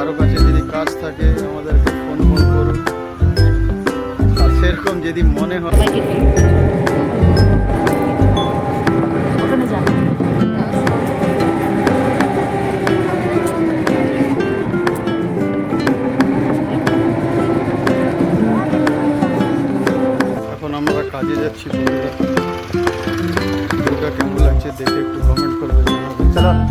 কারো কাছে যদি কাজ থাকে আমাদেরকে ফোন করুন। আর সেরকম যদি মনে হয় এখন আমরা কাজে যাচ্ছি বন্ধুরা। ভিডিওটা কেমন লাগছে দেখে একটু কমেন্ট করবে। চলো।